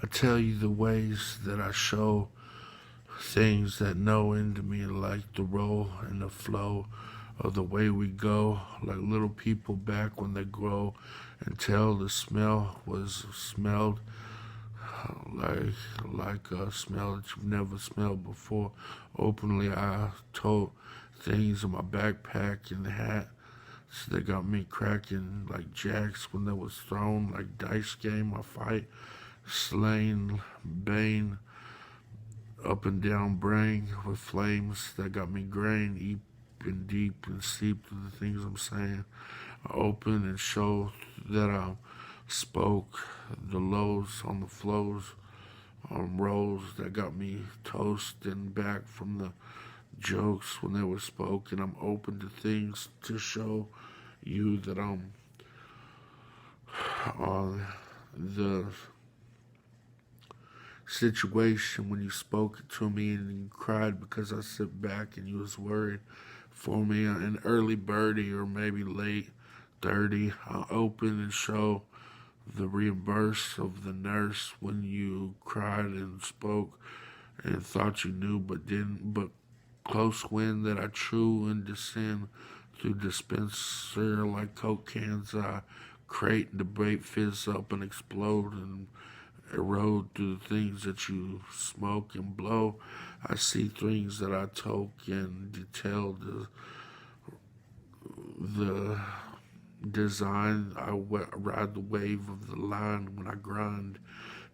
I tell you the ways that I show things that know into me, like the roll and the flow of the way we go, like little people back when they grow, until the smell was smelled like a smell that you've never smelled before. Openly, I told things in my backpack and hat. So they got me cracking like jacks when they was thrown, like dice game, I fight, slain, bane, up and down brain with flames that got me grain, deep and steeped in the things I'm saying. I open and show that I spoke the lows on the flows on rolls that got me toasting back from the jokes when they were spoken. I'm open to things to show you that I'm on the situation when you spoke it to me and you cried because I sit back and you was worried for me. An early birdie or maybe late 30, I'll open and show the reimburse of the nurse when you cried and spoke and thought you knew but didn't. But close wind that I chew and descend through dispenser like Coke cans. I crate and debate, fizz up and explode and erode through the things that you smoke and blow. I see things that I toke and detail the design. I ride the wave of the line when I grind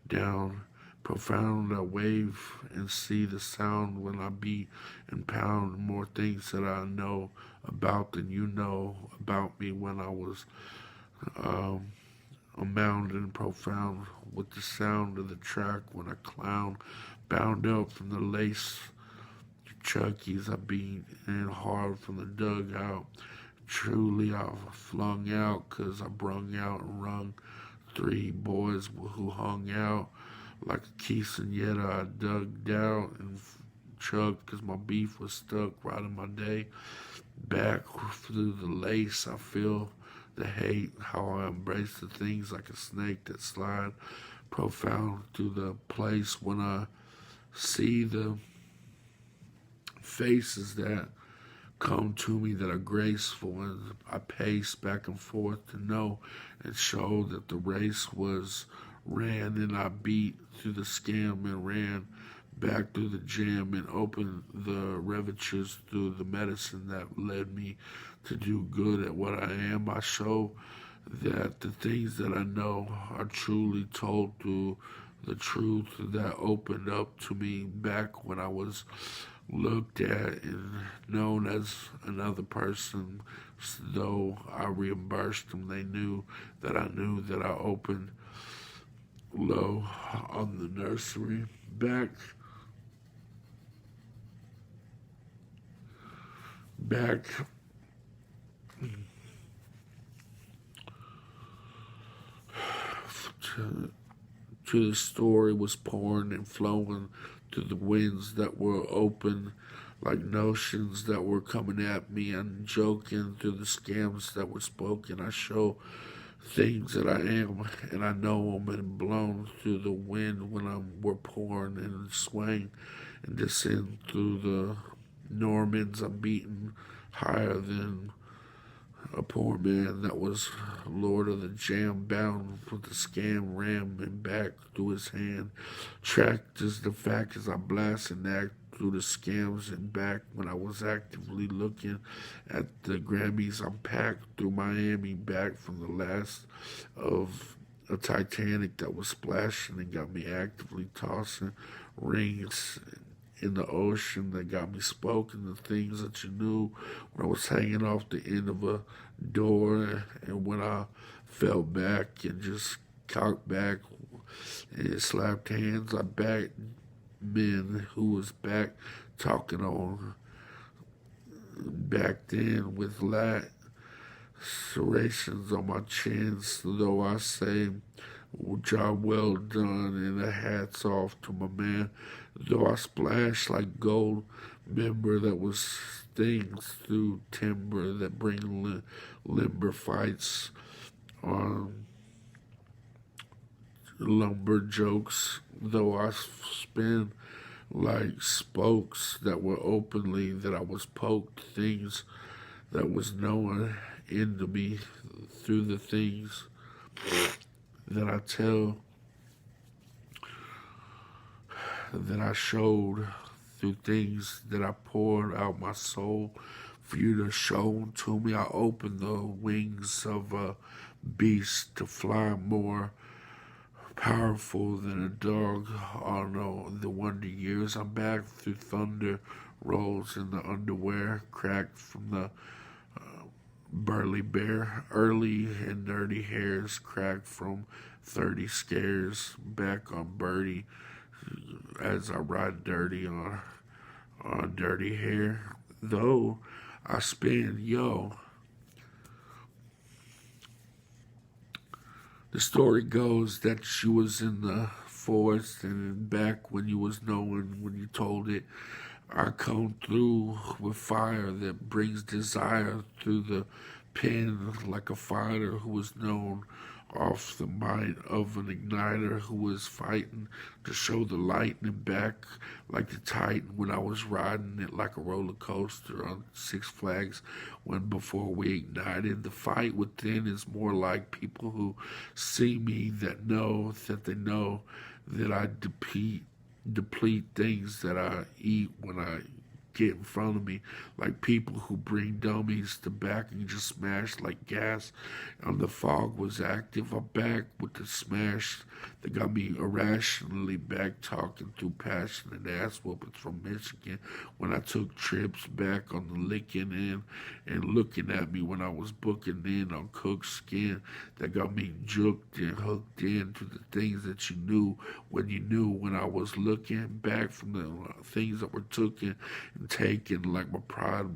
down profound. I wave and see the sound when I beat and pound more things that I know about than you know about me when I was a mountain profound with the sound of the track when I clown bound up from the lace Chuckies I beat in hard from the dugout. Truly I flung out 'cause I brung out and rung three boys who hung out like a quinceañera. I dug out and chugged 'cause my beef was stuck right in my day. Back through the lace I feel the hate, how I embrace the things like a snake that slide profound through the place when I see the faces that come to me that are graceful, and I pace back and forth to know and show that the race was ran, and I beat through the scam and ran back through the jam and opened the ravages through the medicine that led me to do good at what I am. I show that the things that I know are truly told through the truth that opened up to me back when I was looked at and known as another person. Though I reimbursed them, they knew that I opened low on the nursery. Back to the story was pouring and flowing through the winds that were open like notions that were coming at me and joking through the scams that were spoken. I show things that I am and I know them and blown through the wind when we're pouring and swaying and descend through the Normans. I'm beaten higher than a poor man that was lord of the jam, bound with the scam ram and back through his hand. Tracked as the fact as I blast and act through the scams and back when I was actively looking at the Grammys. I'm packed through Miami back from the last of a Titanic that was splashing and got me actively tossing rings in the ocean that got me spoken the things that you knew when I was hanging off the end of a door and when I fell back and just cocked back and slapped hands. I backed men who was back talking on back then with lacerations on my chins, though I say job well done and a hats off to my man. Though I splash like gold member that was things through timber that bring limber fights on lumber jokes, though I spin like spokes that were openly that I was poked, things that was known into me through the things that I tell, that I showed, through things that I poured out my soul for you to show to me. I opened the wings of a beast to fly more powerful than a dog on the wonder years. I'm back through thunder rolls in the underwear, cracked from the burly bear, early and nerdy hairs, cracked from 30 scares, back on birdie as I ride dirty on dirty hair. Though I spin, yo, the story goes that she was in the forest and back when you was knowing when you told it. I come through with fire that brings desire through the pen like a fighter who was known off the might of an igniter who was fighting to show the lightning back like the Titan when I was riding it like a roller coaster on Six Flags when before we ignited. The fight within is more like people who see me that know that they know that I deplete things that I eat when I get in front of me, like people who bring dummies to back and just smash like gas. And the fog was active. I'm back with the smash that got me irrationally back talking through passionate ass whoopings from Michigan when I took trips back on the licking in and looking at me when I was booking in on cooked skin that got me juked and hooked into the things that you knew when I was looking back from the things that were taken and taken, like my pride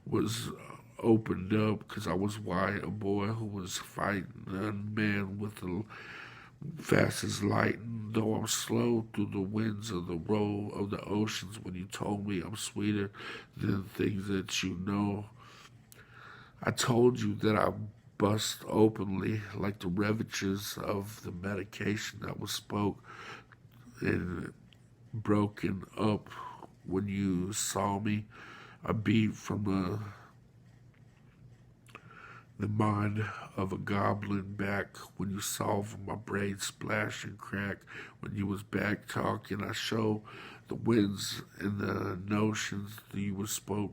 was opened up because I was white, a boy who was fighting a man with the fastest light. And though I'm slow through the winds of the roll of the oceans, when you told me I'm sweeter than things that you know, I told you that I bust openly like the ravages of the medication that was spoke and broken up when you saw me. A beat from the mind of a goblin back when you saw my brain splash and crack when you was back talking. I show the winds and the notions that you was spoke